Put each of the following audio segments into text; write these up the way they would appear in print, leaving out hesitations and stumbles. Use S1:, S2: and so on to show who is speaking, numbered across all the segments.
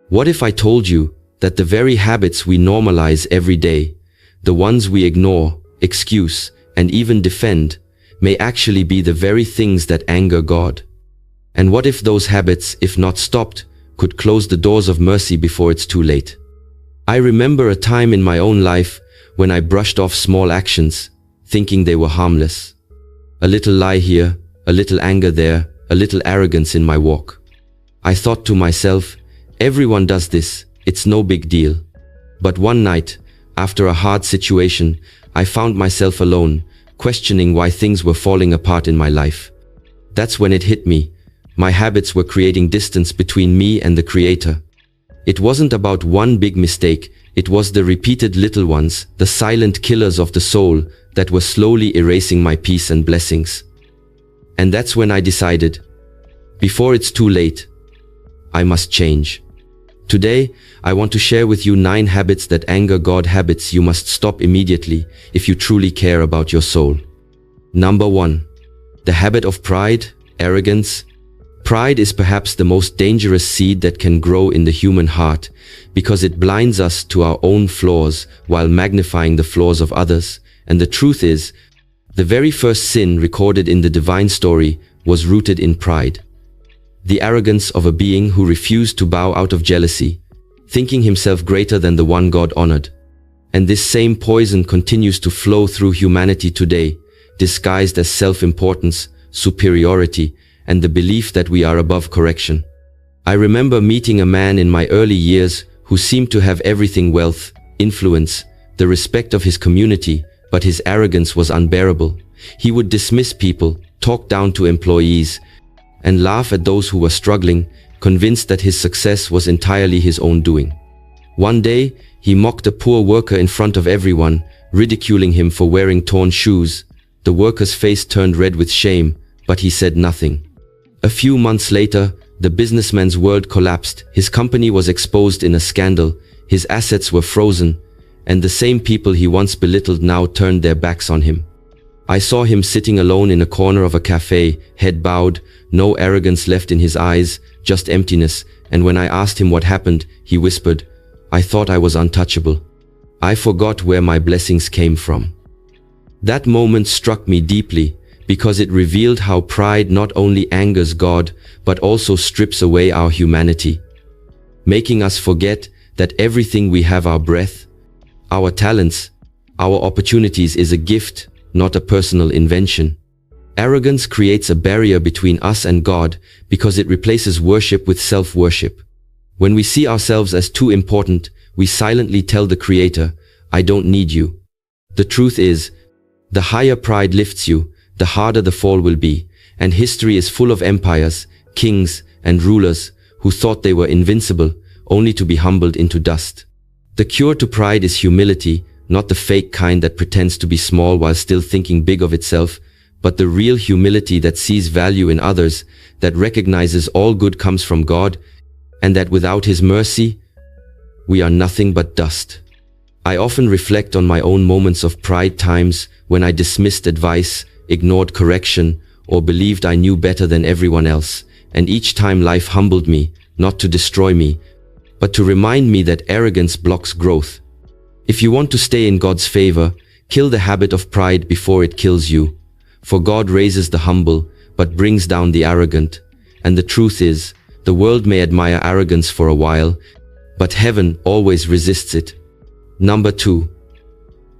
S1: What if I told you that the very habits we normalize every day, the ones we ignore, excuse, and even defend, may actually be the very things that anger God? And what if those habits, if not stopped, could close the doors of mercy before it's too late? I remember a time in my own life when I brushed off small actions, thinking they were harmless. A little lie here, a little anger there, a little arrogance in my walk. I thought to myself, everyone does this, it's no big deal. But one night, after a hard situation, I found myself alone, questioning why things were falling apart in my life. That's when it hit me. My habits were creating distance between me and the Creator. It wasn't about one big mistake, it was the repeated little ones, the silent killers of the soul, that were slowly erasing my peace and blessings. And that's when I decided, before it's too late, I must change. Today, I want to share with you 9 habits that anger God, habits you must stop immediately if you truly care about your soul. Number 1. The habit of pride, arrogance. Pride is perhaps the most dangerous seed that can grow in the human heart because it blinds us to our own flaws while magnifying the flaws of others. And the truth is, the very first sin recorded in the divine story was rooted in pride. The arrogance of a being who refused to bow out of jealousy, thinking himself greater than the one God honored. And this same poison continues to flow through humanity today, disguised as self-importance, superiority, and the belief that we are above correction. I remember meeting a man in my early years who seemed to have everything: wealth, influence, the respect of his community, but his arrogance was unbearable. He would dismiss people, talk down to employees, and laugh at those who were struggling, convinced that his success was entirely his own doing. One day, he mocked a poor worker in front of everyone, ridiculing him for wearing torn shoes. The worker's face turned red with shame, but he said nothing. A few months later, the businessman's world collapsed. His company was exposed in a scandal, his assets were frozen, and the same people he once belittled now turned their backs on him. I saw him sitting alone in a corner of a cafe, head bowed, no arrogance left in his eyes, just emptiness, and when I asked him what happened, he whispered, "I thought I was untouchable. I forgot where my blessings came from." That moment struck me deeply, because it revealed how pride not only angers God, but also strips away our humanity, making us forget that everything we have, our breath, our talents, our opportunities, is a gift, not a personal invention. Arrogance creates a barrier between us and God because it replaces worship with self-worship. When we see ourselves as too important, we silently tell the Creator, "I don't need you." The truth is, the higher pride lifts you, the harder the fall will be, and history is full of empires, kings, and rulers who thought they were invincible, only to be humbled into dust. The cure to pride is humility, not the fake kind that pretends to be small while still thinking big of itself, but the real humility that sees value in others, that recognizes all good comes from God, and that without His mercy, we are nothing but dust. I often reflect on my own moments of pride, times when I dismissed advice, ignored correction, or believed I knew better than everyone else, and each time life humbled me, not to destroy me, but to remind me that arrogance blocks growth. If you want to stay in God's favor, kill the habit of pride before it kills you. For God raises the humble, but brings down the arrogant. And the truth is, the world may admire arrogance for a while, but heaven always resists it. Number 2.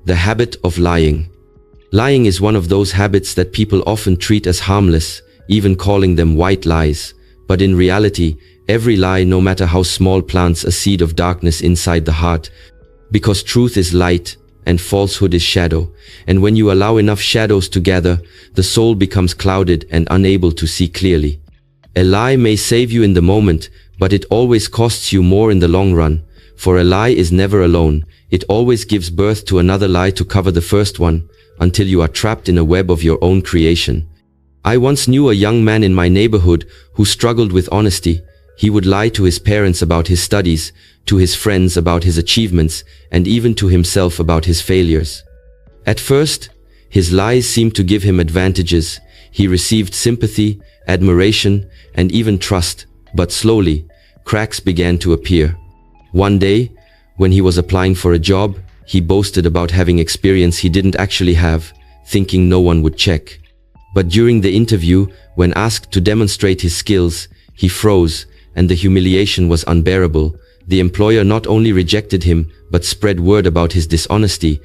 S1: The habit of lying. Lying is one of those habits that people often treat as harmless, even calling them white lies. But in reality, every lie, no matter how small, plants a seed of darkness inside the heart, because truth is light and falsehood is shadow. And when you allow enough shadows to gather, the soul becomes clouded and unable to see clearly. A lie may save you in the moment, but it always costs you more in the long run. For a lie is never alone. It always gives birth to another lie to cover the first one, until you are trapped in a web of your own creation. I once knew a young man in my neighborhood who struggled with honesty. He would lie to his parents about his studies, to his friends about his achievements, and even to himself about his failures. At first, his lies seemed to give him advantages. He received sympathy, admiration, and even trust. But slowly, cracks began to appear. One day, when he was applying for a job, he boasted about having experience he didn't actually have, thinking no one would check. But during the interview, when asked to demonstrate his skills, he froze, and the humiliation was unbearable. The employer not only rejected him, but spread word about his dishonesty,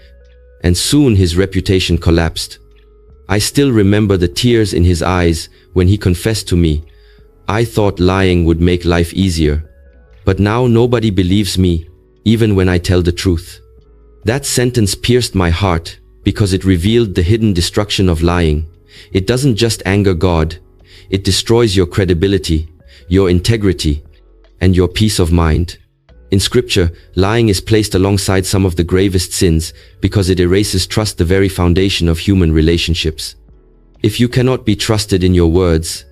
S1: and soon his reputation collapsed. I still remember the tears in his eyes when he confessed to me, "I thought lying would make life easier. But now nobody believes me, even when I tell the truth." That sentence pierced my heart because it revealed the hidden destruction of lying. It doesn't just anger God, it destroys your credibility, your integrity, and your peace of mind. In Scripture, lying is placed alongside some of the gravest sins because it erases trust, the very foundation of human relationships. If you cannot be trusted in your words,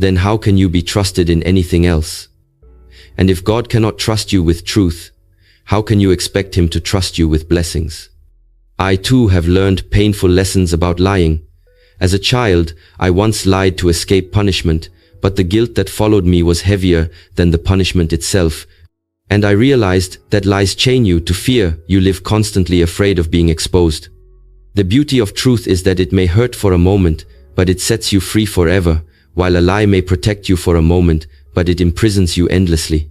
S1: then how can you be trusted in anything else? And if God cannot trust you with truth, how can you expect Him to trust you with blessings? I too have learned painful lessons about lying. As a child, I once lied to escape punishment, but the guilt that followed me was heavier than the punishment itself. And I realized that lies chain you to fear. You live constantly afraid of being exposed. The beauty of truth is that it may hurt for a moment, but it sets you free forever, while a lie may protect you for a moment, but it imprisons you endlessly.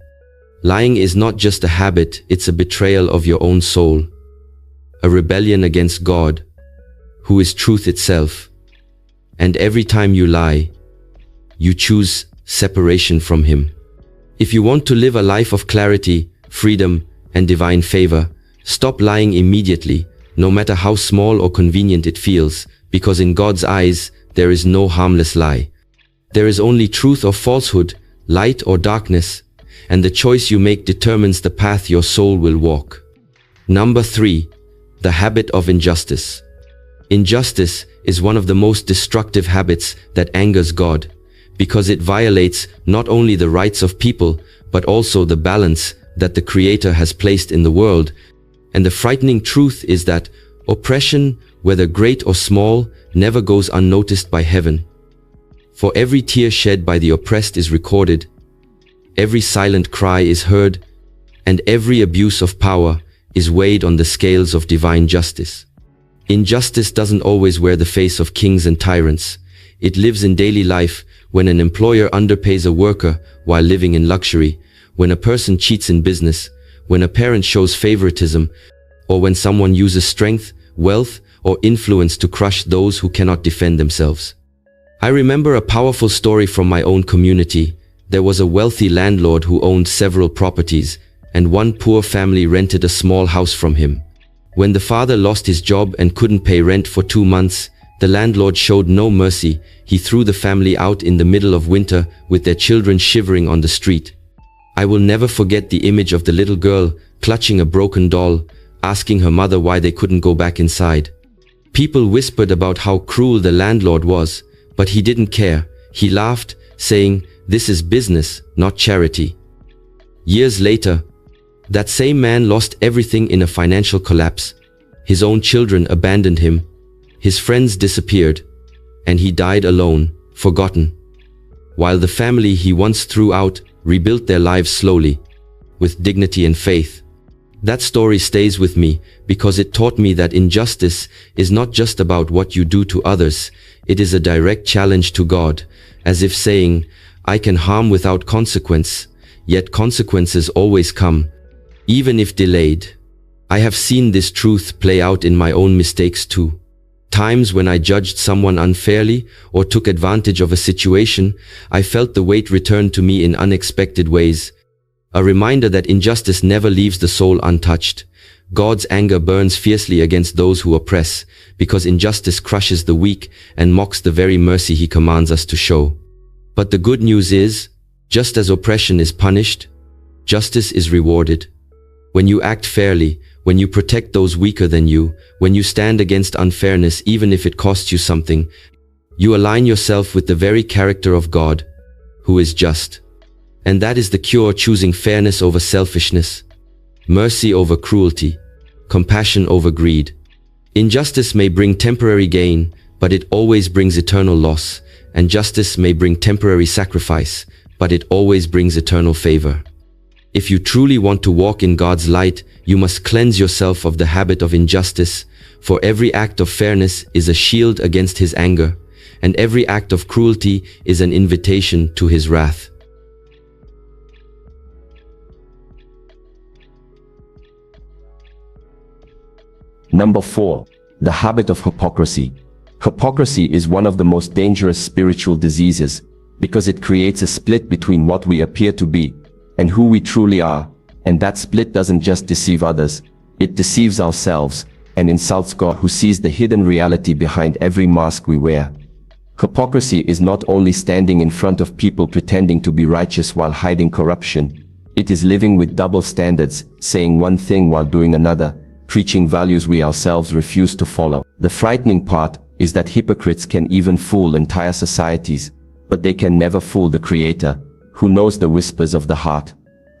S1: Lying is not just a habit, it's a betrayal of your own soul, a rebellion against God, who is truth itself. And every time you lie, you choose separation from Him. If you want to live a life of clarity, freedom, and divine favor, stop lying immediately, no matter how small or convenient it feels, because in God's eyes, there is no harmless lie. There is only truth or falsehood, light or darkness, and the choice you make determines the path your soul will walk. Number 3, the habit of injustice. Injustice is one of the most destructive habits that angers God, because it violates not only the rights of people, but also the balance that the Creator has placed in the world. And the frightening truth is that oppression, whether great or small, never goes unnoticed by heaven. For every tear shed by the oppressed is recorded, every silent cry is heard, and every abuse of power is weighed on the scales of divine justice. Injustice doesn't always wear the face of kings and tyrants. It lives in daily life, when an employer underpays a worker while living in luxury, when a person cheats in business, when a parent shows favoritism, or when someone uses strength, wealth, or influence to crush those who cannot defend themselves. I remember a powerful story from my own community. There was a wealthy landlord who owned several properties, and one poor family rented a small house from him. When the father lost his job and couldn't pay rent for 2 months, the landlord showed no mercy. He threw the family out in the middle of winter with their children shivering on the street. I will never forget the image of the little girl clutching a broken doll, asking her mother why they couldn't go back inside. People whispered about how cruel the landlord was, but he didn't care. He laughed, saying, "This is business, not charity." Years later, that same man lost everything in a financial collapse. His own children abandoned him. His friends disappeared, and he died alone, forgotten. While the family he once threw out rebuilt their lives slowly, with dignity and faith. That story stays with me because it taught me that injustice is not just about what you do to others, it is a direct challenge to God, as if saying, "I can harm without consequence, yet consequences always come, even if delayed." I have seen this truth play out in my own mistakes too. Times when I judged someone unfairly or took advantage of a situation, I felt the weight return to me in unexpected ways. A reminder that injustice never leaves the soul untouched. God's anger burns fiercely against those who oppress, because injustice crushes the weak and mocks the very mercy He commands us to show. But the good news is, just as oppression is punished, justice is rewarded. When you act fairly, when you protect those weaker than you, when you stand against unfairness even if it costs you something, you align yourself with the very character of God, who is just. And that is the cure, choosing fairness over selfishness, mercy over cruelty, compassion over greed. Injustice may bring temporary gain, but it always brings eternal loss, and justice may bring temporary sacrifice, but it always brings eternal favor. If you truly want to walk in God's light, you must cleanse yourself of the habit of injustice, for every act of fairness is a shield against his anger, and every act of cruelty is an invitation to his wrath.
S2: Number 4. The habit of hypocrisy. Hypocrisy is one of the most dangerous spiritual diseases because it creates a split between what we appear to be and who we truly are, and that split doesn't just deceive others, it deceives ourselves and insults God who sees the hidden reality behind every mask we wear. Hypocrisy is not only standing in front of people pretending to be righteous while hiding corruption, it is living with double standards, saying one thing while doing another, preaching values we ourselves refuse to follow. The frightening part is that hypocrites can even fool entire societies, but they can never fool the Creator, who knows the whispers of the heart.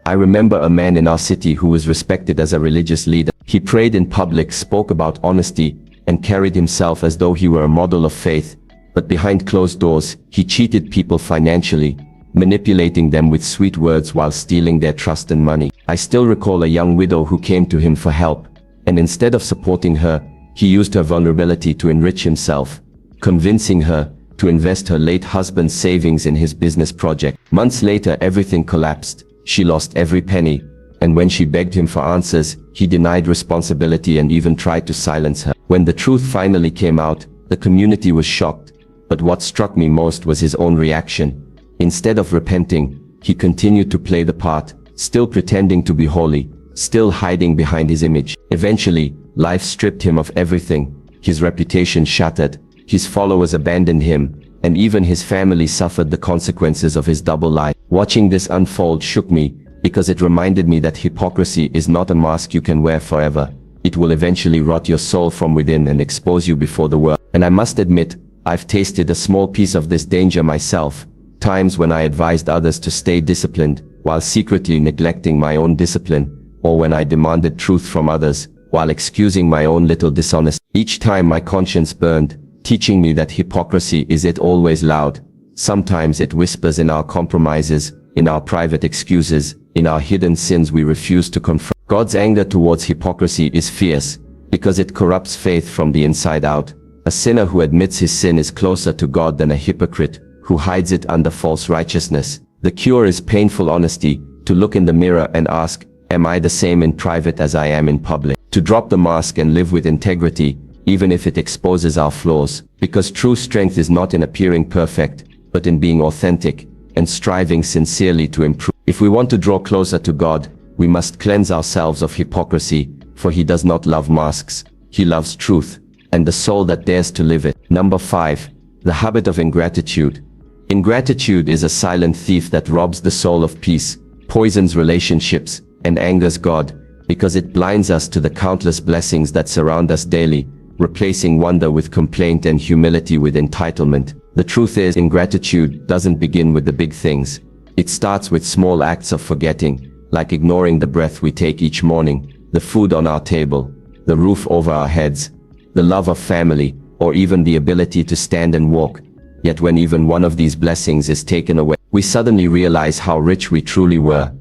S2: I remember a man in our city who was respected as a religious leader. He prayed in public, spoke about honesty, and carried himself as though he were a model of faith, but behind closed doors, he cheated people financially, manipulating them with sweet words while stealing their trust and money. I still recall a young widow who came to him for help, and instead of supporting her, he used her vulnerability to enrich himself, convincing her to invest her late husband's savings in his business project. Months later, everything collapsed. She lost every penny, and when she begged him for answers, he denied responsibility and even tried to silence her. When the truth finally came out, the community was shocked, but what struck me most was his own reaction. Instead of repenting, he continued to play the part, still pretending to be holy, still hiding behind his image. Eventually, life stripped him of everything. His reputation shattered, his followers abandoned him, and even his family suffered the consequences of his double life. Watching this unfold shook me, because it reminded me that hypocrisy is not a mask you can wear forever. It will eventually rot your soul from within and expose you before the world. And I must admit, I've tasted a small piece of this danger myself, times when I advised others to stay disciplined, while secretly neglecting my own discipline, or when I demanded truth from others, while excusing my own little dishonesty. Each time my conscience burned, teaching me that hypocrisy isn't always loud. Sometimes it whispers in our compromises, in our private excuses, in our hidden sins we refuse to confront. God's anger towards hypocrisy is fierce, because it corrupts faith from the inside out. A sinner who admits his sin is closer to God than a hypocrite who hides it under false righteousness. The cure is painful honesty, to look in the mirror and ask, am I the same in private as I am in public? To drop the mask and live with integrity, even if it exposes our flaws, because true strength is not in appearing perfect, but in being authentic and striving sincerely to improve. If we want to draw closer to God, we must cleanse ourselves of hypocrisy, for He does not love masks. He loves truth, and the soul that dares to live it. Number 5. The habit of ingratitude. Ingratitude is a silent thief that robs the soul of peace, poisons relationships, and angers God, because it blinds us to the countless blessings that surround us daily, replacing wonder with complaint and humility with entitlement. The truth is, ingratitude doesn't begin with the big things. It starts with small acts of forgetting, like ignoring the breath we take each morning, the food on our table, the roof over our heads, the love of family, or even the ability to stand and walk. Yet when even one of these blessings is taken away, we suddenly realize how rich we truly were.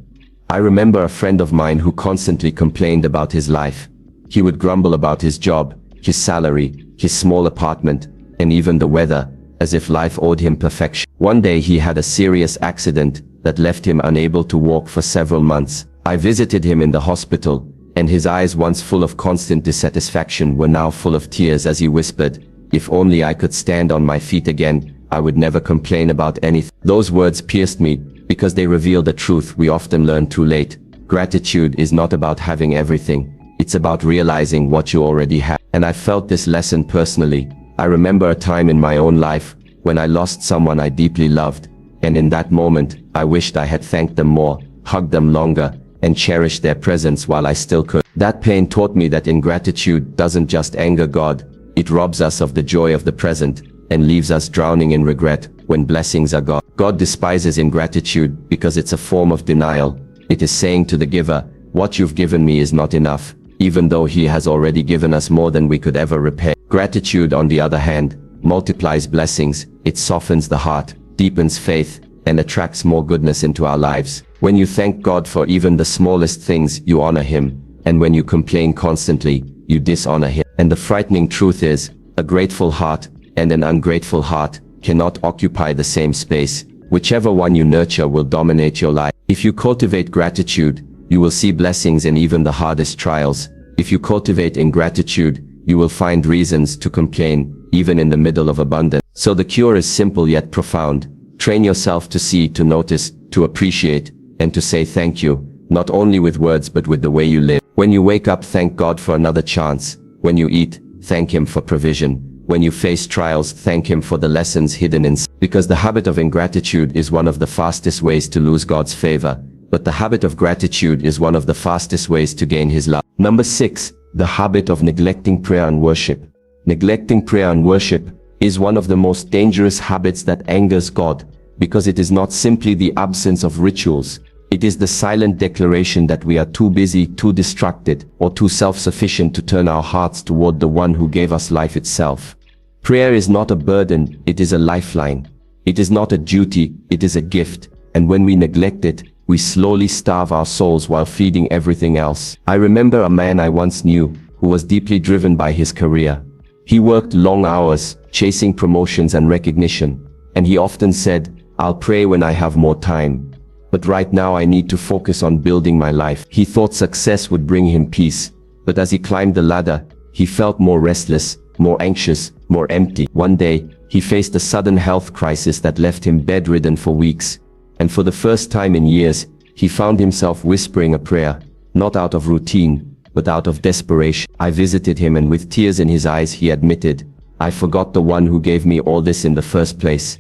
S2: I remember a friend of mine who constantly complained about his life. He would grumble about his job, his salary, his small apartment, and even the weather, as if life owed him perfection. One day he had a serious accident that left him unable to walk for several months. I visited him in the hospital, and his eyes, once full of constant dissatisfaction, were now full of tears as he whispered, "If only I could stand on my feet again, I would never complain about anything." Those words pierced me, because they reveal the truth we often learn too late. Gratitude is not about having everything. It's about realizing what you already have. And I felt this lesson personally. I remember a time in my own life when I lost someone I deeply loved, and in that moment, I wished I had thanked them more, hugged them longer, and cherished their presence while I still could. That pain taught me that ingratitude doesn't just anger God, it robs us of the joy of the present, and leaves us drowning in regret when blessings are gone. God despises ingratitude because it's a form of denial. It is saying to the giver, "What you've given me is not enough," even though He has already given us more than we could ever repay. Gratitude, on the other hand, multiplies blessings. It softens the heart, deepens faith, and attracts more goodness into our lives. When you thank God for even the smallest things, you honor Him. And when you complain constantly, you dishonor Him. And the frightening truth is, a grateful heart and an ungrateful heart cannot occupy the same space. Whichever one you nurture will dominate your life. If you cultivate gratitude, you will see blessings in even the hardest trials. If you cultivate ingratitude, you will find reasons to complain, even in the middle of abundance. So the cure is simple yet profound. Train yourself to see, to notice, to appreciate, and to say thank you, not only with words but with the way you live. When you wake up, thank God for another chance. When you eat, thank Him for provision. When you face trials, thank Him for the lessons hidden in. Because the habit of ingratitude is one of the fastest ways to lose God's favor, but the habit of gratitude is one of the fastest ways to gain His love. Number 6, the habit of neglecting prayer and worship. Neglecting prayer and worship is one of the most dangerous habits that angers God, because it is not simply the absence of rituals. It is the silent declaration that we are too busy, too distracted, or too self-sufficient to turn our hearts toward the one who gave us life itself. Prayer is not a burden, it is a lifeline. It is not a duty, it is a gift, and when we neglect it, we slowly starve our souls while feeding everything else. I remember a man I once knew who was deeply driven by his career. He worked long hours, chasing promotions and recognition, and he often said, "I'll pray when I have more time. But right now I need to focus on building my life." He thought success would bring him peace, but as he climbed the ladder, he felt more restless, more anxious, more empty. One day, he faced a sudden health crisis that left him bedridden for weeks. And for the first time in years, he found himself whispering a prayer, not out of routine, but out of desperation. I visited him, and with tears in his eyes he admitted, "I forgot the one who gave me all this in the first place.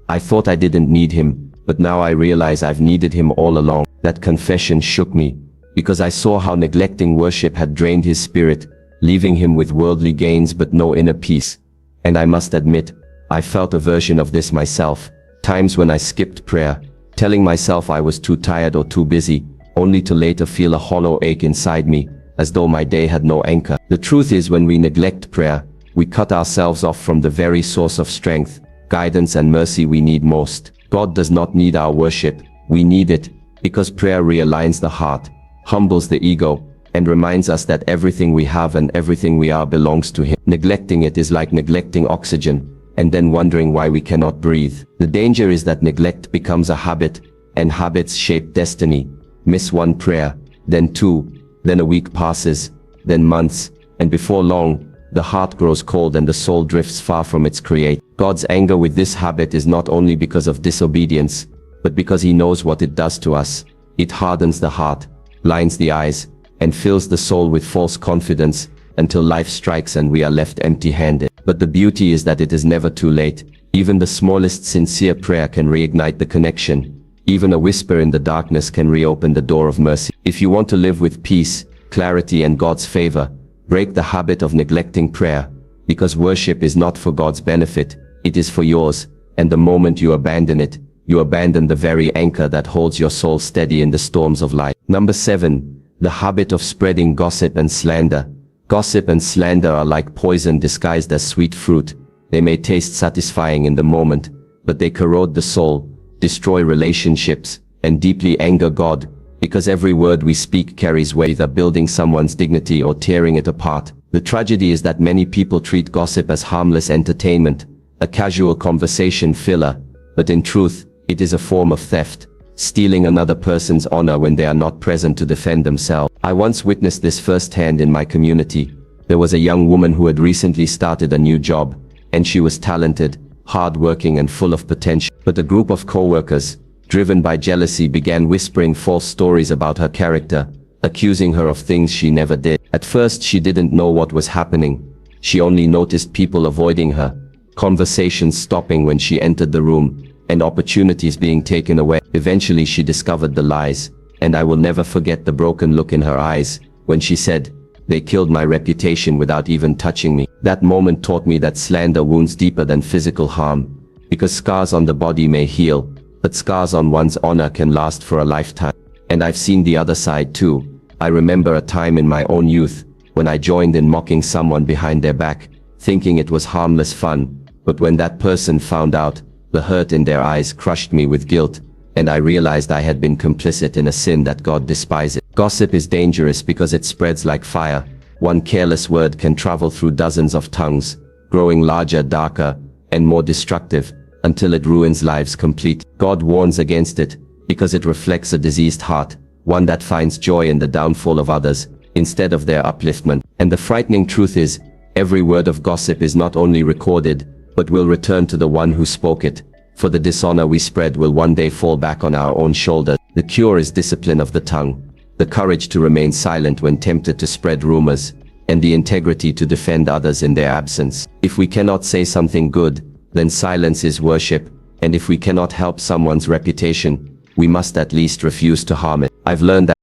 S2: I thought I didn't need Him, but now I realize I've needed Him all along." That confession shook me, because I saw how neglecting worship had drained his spirit, leaving him with worldly gains but no inner peace. And I must admit, I felt a version of this myself, times when I skipped prayer, telling myself I was too tired or too busy, only to later feel a hollow ache inside me, as though my day had no anchor. The truth is, when we neglect prayer, we cut ourselves off from the very source of strength, guidance and mercy we need most. God does not need our worship, we need it, because prayer realigns the heart, humbles the ego, and reminds us that everything we have and everything we are belongs to Him. Neglecting it is like neglecting oxygen, and then wondering why we cannot breathe. The danger is that neglect becomes a habit, and habits shape destiny. Miss one prayer, then two, then a week passes, then months, and before long, the heart grows cold and the soul drifts far from its Creator. God's anger with this habit is not only because of disobedience, but because He knows what it does to us. It hardens the heart, blinds the eyes, and fills the soul with false confidence, until life strikes and we are left empty-handed. But the beauty is that it is never too late. Even the smallest sincere prayer can reignite the connection. Even a whisper in the darkness can reopen the door of mercy. If you want to live with peace, clarity and God's favor, break the habit of neglecting prayer, because worship is not for God's benefit, it is for yours, and the moment you abandon it, you abandon the very anchor that holds your soul steady in the storms of life. Number 7. The habit of spreading gossip and slander. Gossip and slander are like poison disguised as sweet fruit. They may taste satisfying in the moment, but they corrode the soul, destroy relationships, and deeply anger God, because every word we speak carries weight, either building someone's dignity or tearing it apart. The tragedy is that many people treat gossip as harmless entertainment, a casual conversation filler, but in truth, it is a form of theft, stealing another person's honor when they are not present to defend themselves. I once witnessed this firsthand in my community. There was a young woman who had recently started a new job, and she was talented, hardworking and full of potential. But a group of co-workers, driven by jealousy, began whispering false stories about her character, accusing her of things she never did. At first she didn't know what was happening. She only noticed people avoiding her, conversations stopping when she entered the room, and opportunities being taken away. Eventually she discovered the lies, and I will never forget the broken look in her eyes when she said, "They killed my reputation without even touching me." That moment taught me that slander wounds deeper than physical harm, because scars on the body may heal, but scars on one's honor can last for a lifetime. And I've seen the other side too. I remember a time in my own youth when I joined in mocking someone behind their back, thinking it was harmless fun, but when that person found out, the hurt in their eyes crushed me with guilt. and I realized I had been complicit in a sin that God despises. Gossip is dangerous because it spreads like fire. One careless word can travel through dozens of tongues, growing larger, darker, and more destructive, until it ruins lives complete. God warns against it, because it reflects a diseased heart, one that finds joy in the downfall of others, instead of their upliftment. And the frightening truth is, every word of gossip is not only recorded, but will return to the one who spoke it, for the dishonor we spread will one day fall back on our own shoulders. The cure is discipline of the tongue, the courage to remain silent when tempted to spread rumors, and the integrity to defend others in their absence. If we cannot say something good, then silence is worship, and if we cannot help someone's reputation, we must at least refuse to harm it. I've learned that